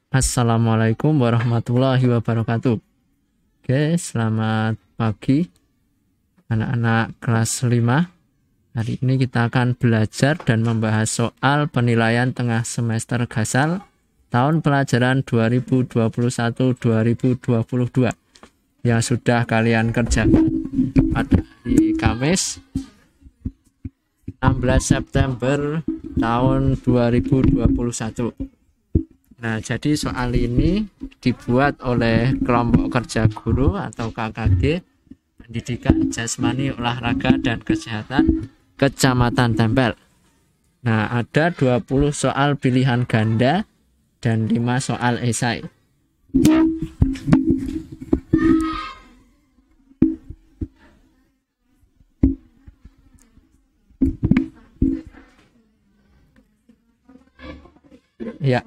Assalamualaikum warahmatullahi wabarakatuh. Oke, selamat pagi anak-anak kelas 5. Hari ini kita akan belajar dan membahas soal penilaian tengah semester Gasal tahun pelajaran 2021-2022 yang sudah kalian kerjakan pada hari Kamis 16 September tahun 2021. Nah, jadi soal ini dibuat oleh kelompok kerja guru atau KKG Pendidikan Jasmani Olahraga dan Kesehatan Kecamatan Tempel. Nah, ada 20 soal pilihan ganda dan 5 soal esai. Ya.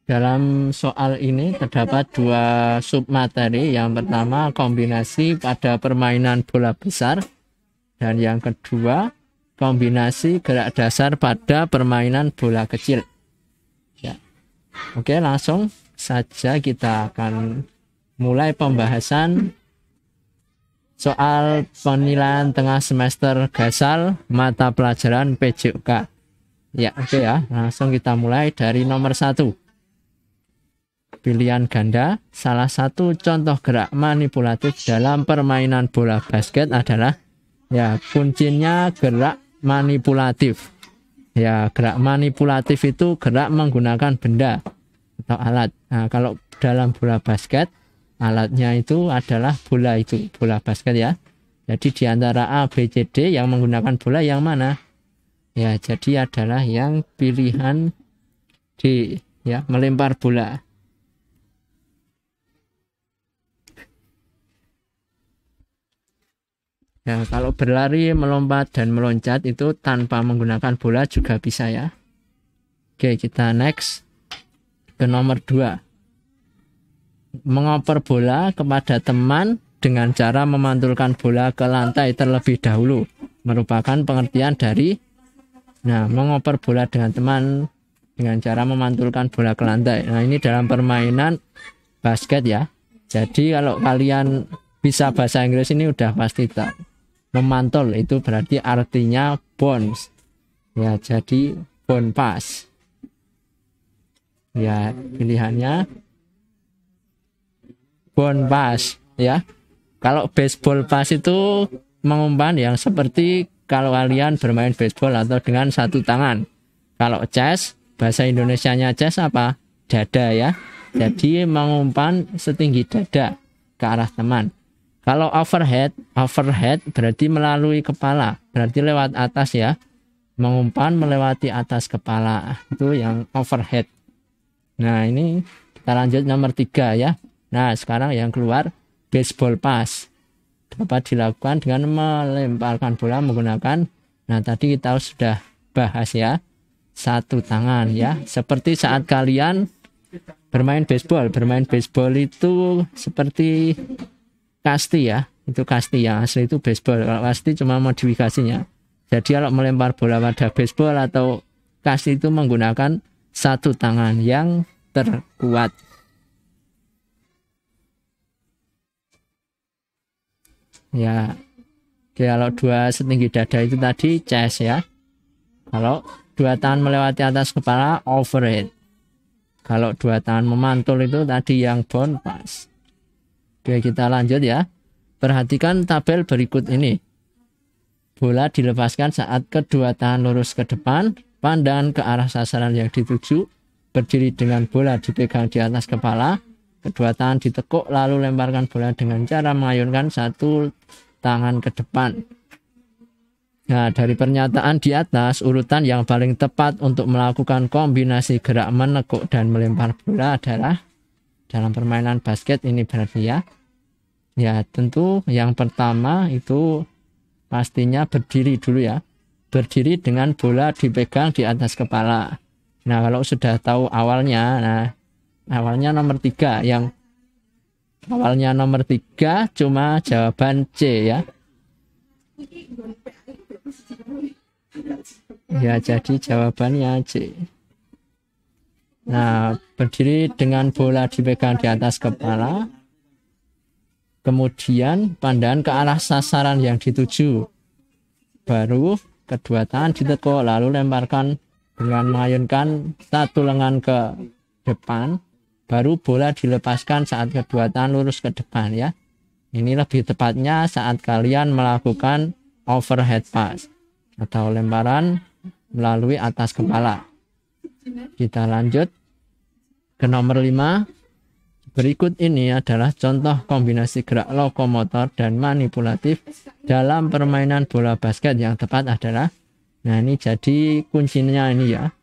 Dalam soal ini terdapat 2 submateri. Yang pertama kombinasi pada permainan bola besar, dan yang kedua kombinasi gerak dasar pada permainan bola kecil. Ya. Oke, langsung saja kita akan mulai pembahasan soal penilaian tengah semester Gasal mata pelajaran PJOK. Ya, oke ya. Langsung kita mulai dari nomor 1. Pilihan ganda. Salah satu contoh gerak manipulatif dalam permainan bola basket adalah kuncinya gerak manipulatif. Gerak manipulatif itu gerak menggunakan benda atau alat. Nah, kalau dalam bola basket alatnya itu adalah bola basket ya. Jadi di antara A, B, C, D yang menggunakan bola yang mana? Jadi adalah yang pilihan D, melempar bola. Kalau berlari, melompat, dan meloncat itu tanpa menggunakan bola juga bisa ya. Oke, kita next ke nomor 2. Mengoper bola kepada teman dengan cara memantulkan bola ke lantai terlebih dahulu merupakan pengertian dari mengoper bola dengan teman dengan cara memantulkan bola ke lantai. Nah, ini dalam permainan basket ya. Jadi kalau kalian bisa bahasa Inggris ini udah pasti tahu. Memantul itu berarti artinya bounce. Jadi bounce pass. Pilihannya bounce pass ya. Kalau baseball pass itu mengumpan yang seperti kalau kalian bermain baseball atau dengan satu tangan. Kalau chest, bahasa Indonesianya chest apa? Dada ya. Jadi mengumpan setinggi dada ke arah teman. Kalau overhead berarti melalui kepala, berarti lewat atas ya. Mengumpan melewati atas kepala, itu yang overhead. Nah, ini kita lanjut nomor 3 ya. Nah, sekarang yang keluar baseball pass. Dapat dilakukan dengan melemparkan bola menggunakan, tadi kita sudah bahas ya, satu tangan ya. Seperti saat kalian bermain baseball itu seperti kasti ya, itu kasti ya, asli itu baseball. Kalau kasti cuma modifikasinya. Jadi kalau melempar bola pada baseball atau kasti itu menggunakan satu tangan yang terkuat. Kalau 2 setinggi dada itu tadi chest ya. Kalau 2 tangan melewati atas kepala overhead. Kalau 2 tangan memantul itu tadi yang bounce pass. Oke, kita lanjut ya. Perhatikan tabel berikut ini. Bola dilepaskan saat kedua tangan lurus ke depan, pandangan ke arah sasaran yang dituju, berdiri dengan bola dipegang di atas kepala, kedua tangan ditekuk lalu lemparkan bola dengan cara mengayunkan satu tangan ke depan. Nah, dari pernyataan di atas, urutan yang paling tepat untuk melakukan kombinasi gerak menekuk dan melempar bola adalah dalam permainan basket ini berarti ya. Tentu yang pertama itu pastinya berdiri dulu ya. Berdiri dengan bola dipegang di atas kepala. Nah, kalau sudah tahu awalnya, awalnya nomor 3. Yang awalnya nomor 3 cuma jawaban C ya. Jadi jawabannya C. Nah, berdiri dengan bola dipegang di atas kepala. Kemudian pandangan ke arah sasaran yang dituju. Baru kedua tangan ditekuk, lalu lemparkan dengan mengayunkan satu lengan ke depan. Baru bola dilepaskan saat kedua tangan lurus ke depan ya. Ini lebih tepatnya saat kalian melakukan overhead pass atau lemparan melalui atas kepala. Kita lanjut ke nomor 5. Berikut ini adalah contoh kombinasi gerak lokomotor dan manipulatif dalam permainan bola basket. Yang tepat adalah, nah ini jadi kuncinya ini ya,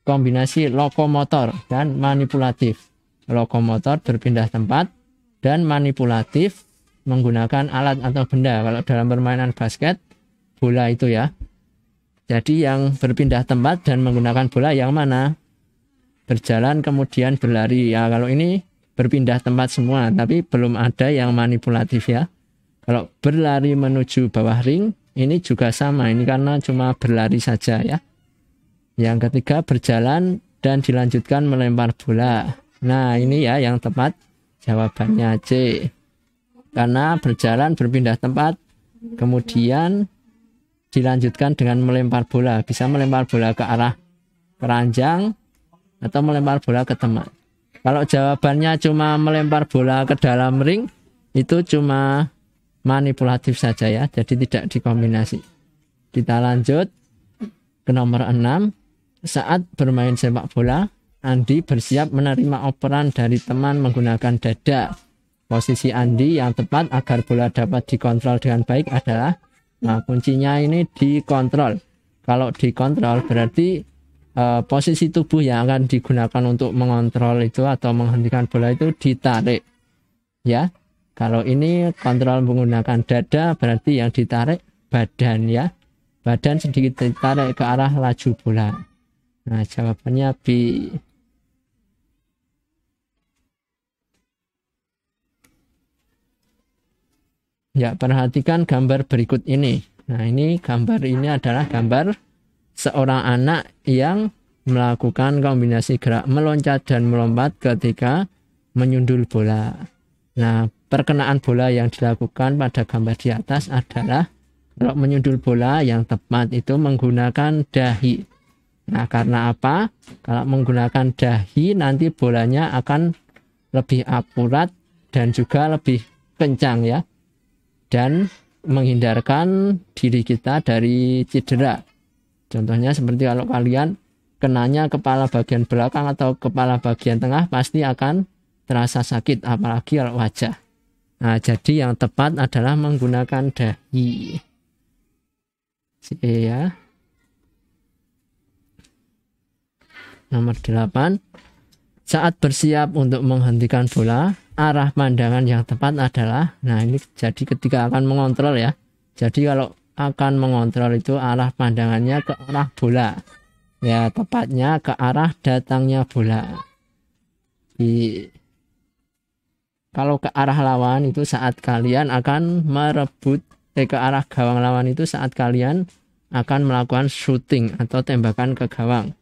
kombinasi lokomotor dan manipulatif. Lokomotor berpindah tempat dan manipulatif menggunakan alat atau benda. Kalau dalam permainan basket, bola itu ya. Jadi yang berpindah tempat dan menggunakan bola yang mana? Berjalan kemudian berlari. Ya kalau ini berpindah tempat semua, tapi belum ada yang manipulatif ya. Kalau berlari menuju bawah ring, ini juga sama. Ini karena cuma berlari saja ya. Yang ketiga berjalan dan dilanjutkan melempar bola. Nah ini ya yang tepat, jawabannya C. Karena berjalan berpindah tempat, kemudian dilanjutkan dengan melempar bola. Bisa melempar bola ke arah keranjang atau melempar bola ke teman. Kalau jawabannya cuma melempar bola ke dalam ring, itu cuma manipulatif saja ya, jadi tidak dikombinasi. Kita lanjut ke nomor 6. Saat bermain sepak bola, Andi bersiap menerima operan dari teman menggunakan dada. Posisi Andi yang tepat agar bola dapat dikontrol dengan baik adalah, nah kuncinya ini dikontrol. Kalau dikontrol berarti posisi tubuh yang akan digunakan untuk mengontrol itu atau menghentikan bola itu ditarik ya. Kalau ini kontrol menggunakan dada berarti yang ditarik badan ya, badan sedikit ditarik ke arah laju bola. Nah jawabannya B. Ya, perhatikan gambar berikut ini. Nah ini gambar ini adalah gambar seorang anak yang melakukan kombinasi gerak meloncat dan melompat ketika menyundul bola. Nah, perkenaan bola yang dilakukan pada gambar di atas adalah kalau menyundul bola yang tepat itu menggunakan dahi. Nah, karena apa? Kalau menggunakan dahi nanti bolanya akan lebih akurat dan juga lebih kencang ya. Dan menghindarkan diri kita dari cedera. Contohnya seperti kalau kalian kenanya kepala bagian belakang atau kepala bagian tengah pasti akan terasa sakit, apalagi kalau wajah. Nah, jadi yang tepat adalah menggunakan dahi. Ya. Nomor 8. Saat bersiap untuk menghentikan bola, arah pandangan yang tepat adalah, nah ini jadi ketika akan mengontrol ya. Jadi kalau akan mengontrol itu arah pandangannya ke arah bola. Ya, tepatnya ke arah datangnya bola. Kalau ke arah lawan itu saat kalian akan merebut, ke arah gawang lawan itu saat kalian akan melakukan shooting atau tembakan ke gawang.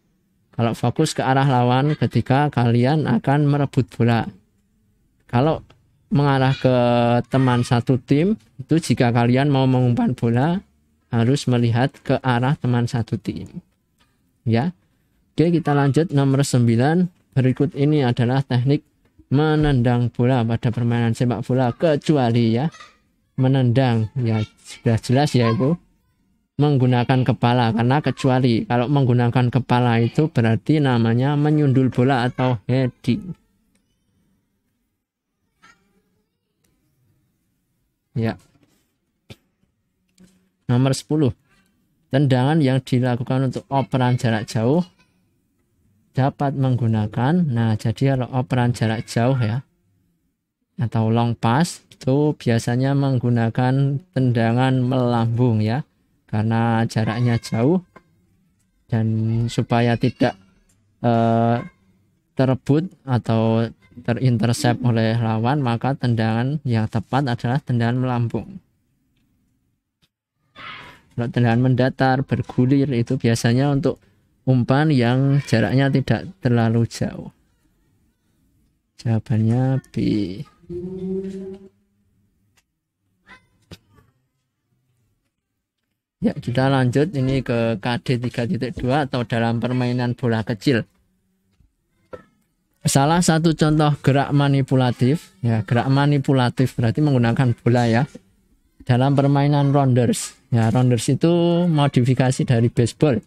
Kalau fokus ke arah lawan ketika kalian akan merebut bola. Kalau mengarah ke teman satu tim, itu jika kalian mau mengumpan bola harus melihat ke arah teman satu tim. Ya. Oke, kita lanjut nomor 9. Berikut ini adalah teknik menendang bola pada permainan sepak bola, kecuali ya menendang ya sudah jelas yaitu menggunakan kepala, karena kecuali kalau menggunakan kepala itu berarti namanya menyundul bola atau heading. Ya. Nomor 10. Tendangan yang dilakukan untuk operan jarak jauh dapat menggunakan, nah jadi kalau operan jarak jauh ya atau long pass itu biasanya menggunakan tendangan melambung ya, karena jaraknya jauh dan supaya tidak terebut atau terintersep oleh lawan, maka tendangan yang tepat adalah tendangan melambung. Kalau tendangan mendatar, bergulir itu biasanya untuk umpan yang jaraknya tidak terlalu jauh. Jawabannya B. Ya, kita lanjut ini ke KD 3.2 atau dalam permainan bola kecil. Salah satu contoh gerak manipulatif, ya gerak manipulatif berarti menggunakan bola ya. Dalam permainan rounders, ya rounders itu modifikasi dari baseball.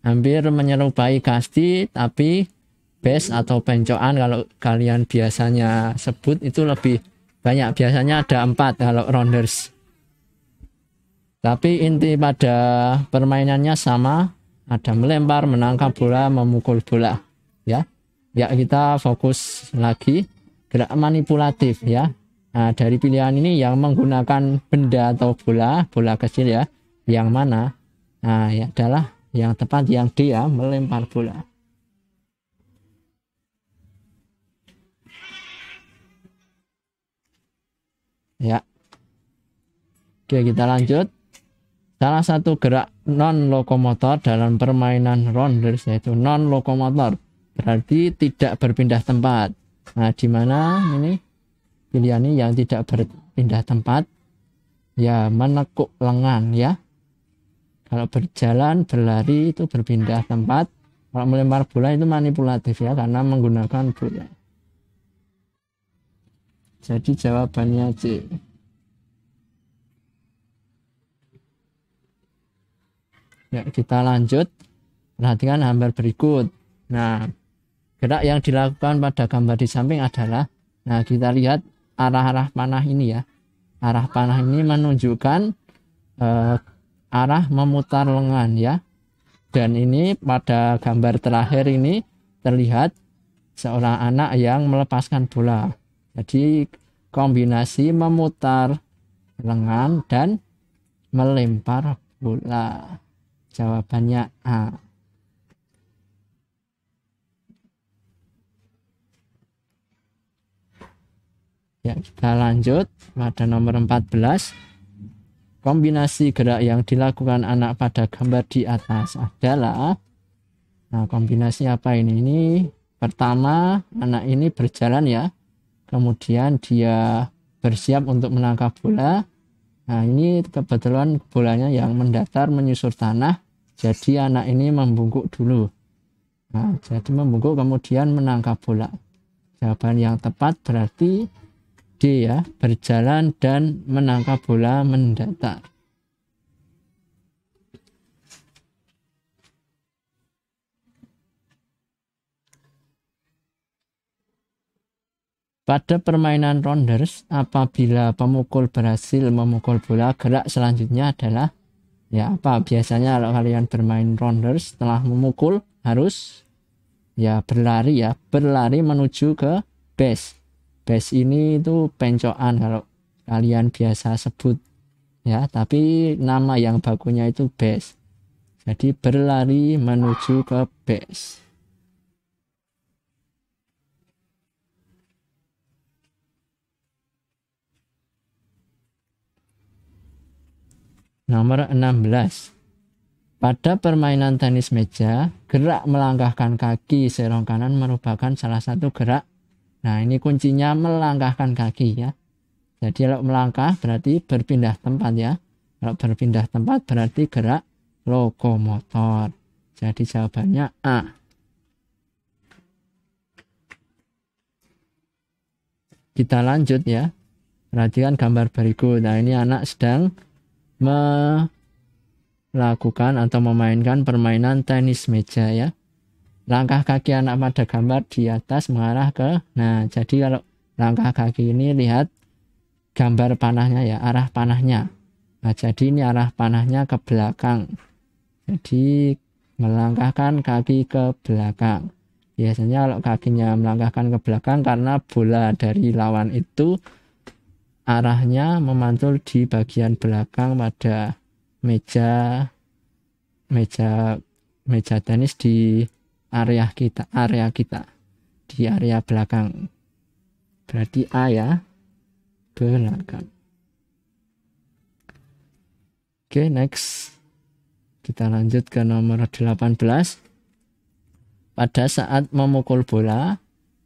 Hampir menyerupai kasti tapi base atau pencoan kalau kalian biasanya sebut itu lebih banyak, biasanya ada 4 kalau rounders. Tapi inti pada permainannya sama, ada melempar, menangkap bola, memukul bola. Ya, ya kita fokus lagi gerak manipulatif ya. Nah, dari pilihan ini yang menggunakan benda atau bola kecil ya, yang mana? Nah, ya adalah yang tepat yang D ya, melempar bola. Ya. Oke, kita lanjut. Salah satu gerak non-lokomotor dalam permainan rounders yaitu non-lokomotor, berarti tidak berpindah tempat. Nah, di mana ini pilihannya yang tidak berpindah tempat? Ya, menekuk lengan ya. Kalau berjalan, berlari itu berpindah tempat. Kalau melempar bola itu manipulatif ya, karena menggunakan bola. Jadi jawabannya C. Ya, kita lanjut. Perhatikan gambar berikut. Nah, gerak yang dilakukan pada gambar di samping adalah, nah kita lihat arah-arah panah ini ya. Arah panah ini menunjukkan arah memutar lengan ya. Dan ini pada gambar terakhir ini terlihat seorang anak yang melepaskan bola. Jadi kombinasi memutar lengan dan melempar bola. Jawabannya A. Ya, kita lanjut pada nomor 14. Kombinasi gerak yang dilakukan anak pada gambar di atas adalah, nah kombinasi apa ini? Ini pertama anak ini berjalan ya, kemudian dia bersiap untuk menangkap bola. Nah, ini kebetulan bolanya yang mendatar menyusur tanah, jadi anak ini membungkuk dulu. Nah, jadi membungkuk kemudian menangkap bola. Jawaban yang tepat berarti D ya, berjalan dan menangkap bola mendatar. Pada permainan rounders, apabila pemukul berhasil memukul bola, gerak selanjutnya adalah ya apa? Biasanya kalau kalian bermain rounders setelah memukul harus ya berlari menuju ke base. Base ini itu pencoan kalau kalian biasa sebut ya, tapi nama yang bakunya itu base. Jadi berlari menuju ke base. Nomor 16. Pada permainan tenis meja, gerak melangkahkan kaki serong kanan merupakan salah satu gerak. Nah, ini kuncinya melangkahkan kaki ya. Jadi kalau melangkah berarti berpindah tempat ya. Kalau berpindah tempat berarti gerak lokomotor. Jadi jawabannya A. Kita lanjut ya. Perhatikan gambar berikut. Nah, ini anak sedang melakukan atau memainkan permainan tenis meja ya. Langkah kaki anak pada gambar di atas mengarah ke, nah jadi kalau langkah kaki ini lihat gambar panahnya ya, arah panahnya. Nah, jadi ini arah panahnya ke belakang. Jadi melangkahkan kaki ke belakang. Biasanya kalau kakinya melangkahkan ke belakang karena bola dari lawan itu arahnya memantul di bagian belakang pada meja tenis di area kita di area belakang. Berarti A ya, belakang. Oke, next. Kita lanjut ke nomor 18. pada saat memukul bola,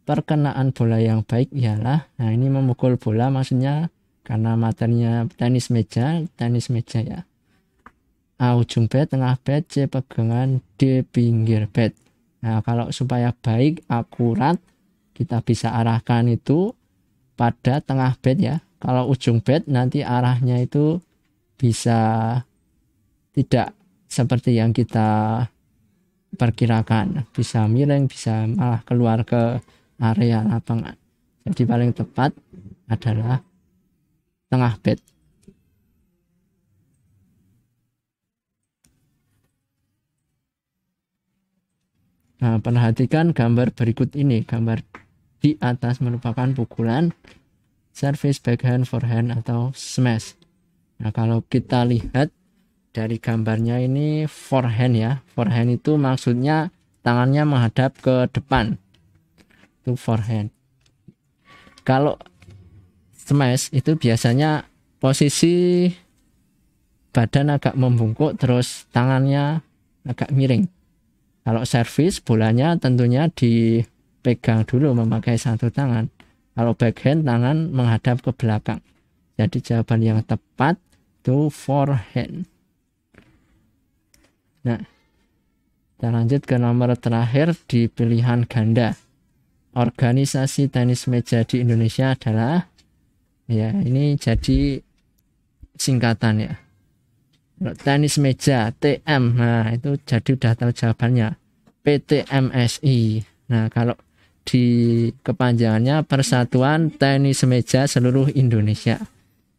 perkenaan bola yang baik ialah, nah ini memukul bola maksudnya karena materinya tenis meja ya. A ujung bat, tengah bat, C pegangan, D pinggir bat. Nah, kalau supaya baik, akurat, kita bisa arahkan itu pada tengah bat ya. Kalau ujung bat nanti arahnya itu bisa tidak seperti yang kita perkirakan. Bisa miring, bisa malah keluar ke area lapangan. Jadi paling tepat adalah tengah bat. Nah, perhatikan gambar berikut ini. Gambar di atas merupakan pukulan service, backhand, forehand, atau smash. Nah, kalau kita lihat dari gambarnya ini forehand ya. Forehand itu maksudnya tangannya menghadap ke depan. Itu forehand. Kalau smash itu biasanya posisi badan agak membungkuk terus tangannya agak miring. Kalau servis, bolanya tentunya dipegang dulu memakai satu tangan. Kalau backhand, tangan menghadap ke belakang. Jadi jawaban yang tepat itu forehand. Nah, kita lanjut ke nomor terakhir di pilihan ganda. Organisasi tenis meja di Indonesia adalah, ya ini jadi singkatan ya. Tenis meja TM, nah itu jadi udah tahu jawabannya, PTMSI. Nah, kalau di kepanjangannya Persatuan Tenis Meja Seluruh Indonesia.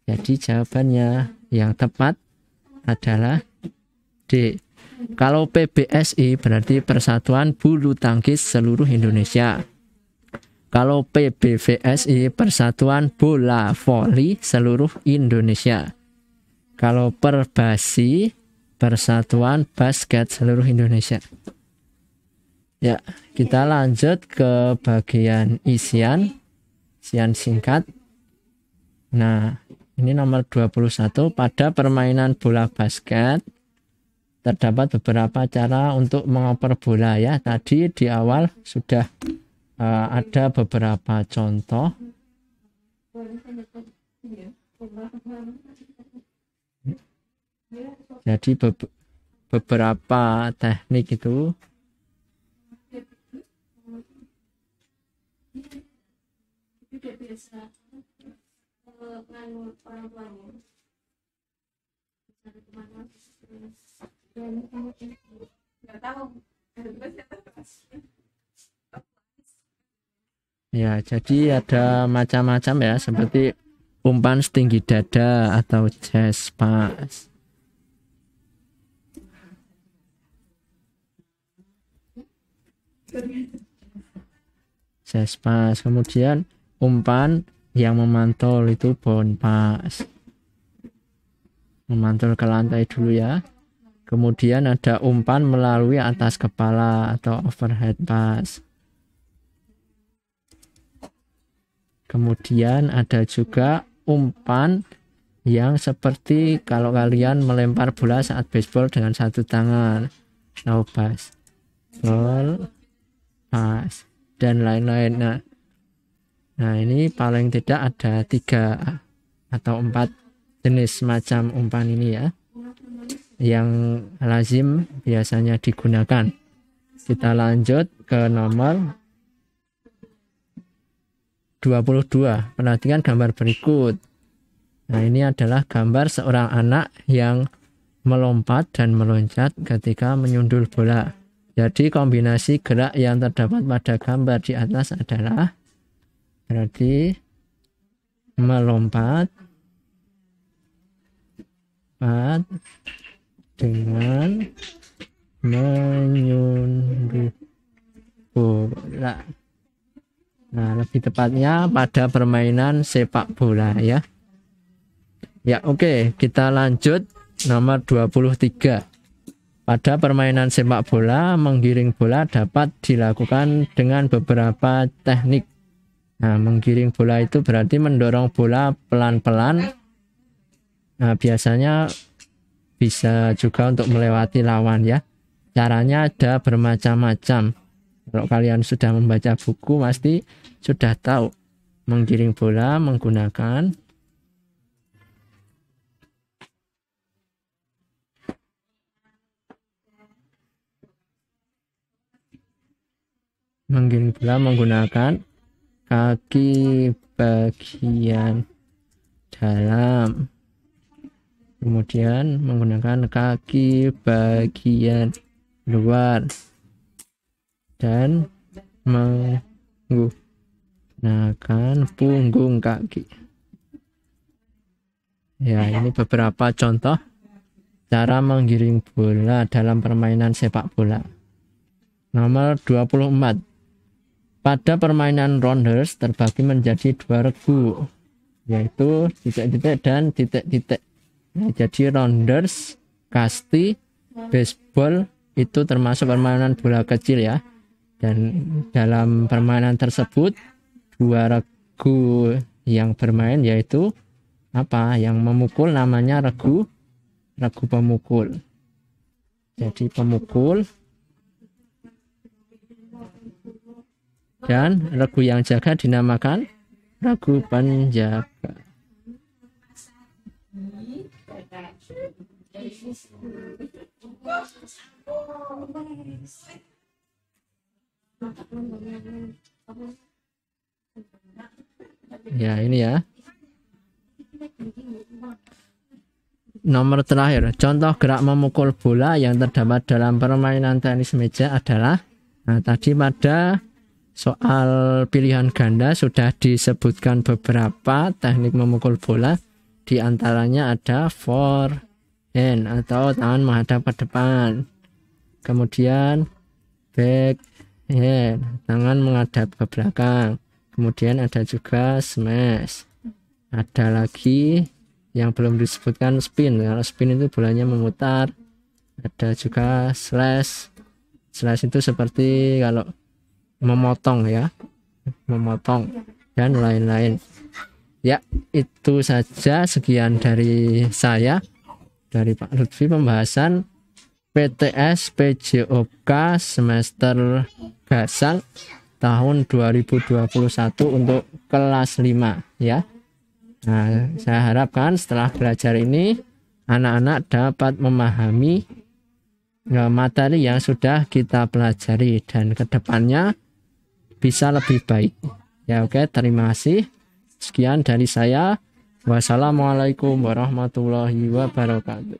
Jadi jawabannya yang tepat adalah D. Kalau PBSI berarti Persatuan Bulu Tangkis Seluruh Indonesia. Kalau PBVSI Persatuan Bola Voli Seluruh Indonesia. Kalau Perbasi, Persatuan Basket Seluruh Indonesia. Ya, kita lanjut ke bagian isian singkat. Nah, ini nomor 21. Pada permainan bola basket, terdapat beberapa cara untuk mengoper bola ya. Tadi di awal sudah ada beberapa contoh. Jadi beberapa teknik itu ya, jadi ada macam-macam ya, seperti umpan setinggi dada atau chest pass. Chest pass, kemudian umpan yang memantul itu bound pass, memantul ke lantai dulu ya. Kemudian ada umpan melalui atas kepala atau overhead pass. Kemudian ada juga umpan yang seperti kalau kalian melempar bola saat baseball dengan satu tangan, no pass, ball pass, dan lain-lain. Nah, ini paling tidak ada 3 atau 4 jenis macam umpan ini ya, yang lazim biasanya digunakan. Kita lanjut ke nomor 22. Perhatikan gambar berikut. Nah, ini adalah gambar seorang anak yang melompat dan meloncat ketika menyundul bola. Jadi kombinasi gerak yang terdapat pada gambar di atas adalah berarti melompat dengan menyundul bola. Nah, lebih tepatnya pada permainan sepak bola ya. Ya, oke, kita lanjut nomor 23. Pada permainan sepak bola, menggiring bola dapat dilakukan dengan beberapa teknik. Nah, menggiring bola itu berarti mendorong bola pelan-pelan. Nah, biasanya bisa juga untuk melewati lawan ya. Caranya ada bermacam-macam. Kalau kalian sudah membaca buku pasti sudah tahu menggiring bola menggunakan kaki bagian dalam, kemudian menggunakan kaki bagian luar, dan menggunakan punggung kaki. Ya, ini beberapa contoh cara menggiring bola dalam permainan sepak bola. Nomor 24. Pada permainan rounders terbagi menjadi 2 regu, yaitu titik-titik dan titik-titik. Nah, jadi rounders, kasti, baseball itu termasuk permainan bola kecil ya. Dan dalam permainan tersebut 2 regu yang bermain yaitu yang memukul namanya regu pemukul. Jadi pemukul dan regu yang jaga dinamakan regu penjaga. Ya, ini ya. Nomor terakhir, contoh gerak memukul bola yang terdapat dalam permainan tenis meja adalah, tadi pada soal pilihan ganda sudah disebutkan beberapa teknik memukul bola. Di antaranya ada forehand atau tangan menghadap ke depan. Kemudian backhand, tangan menghadap ke belakang. Kemudian ada juga smash. Ada lagi yang belum disebutkan spin. Kalau spin itu bolanya memutar. Ada juga slash. Slash itu seperti kalau memotong ya, memotong dan lain-lain. Ya, itu saja, sekian dari saya, dari Pak Lutfi, pembahasan PTS PJOK semester Gasal tahun 2021 untuk kelas 5 ya. Nah, saya harapkan setelah belajar ini anak-anak dapat memahami materi yang sudah kita pelajari dan kedepannya bisa lebih baik. Ya, oke, terima kasih. Sekian dari saya. Wassalamualaikum warahmatullahi wabarakatuh.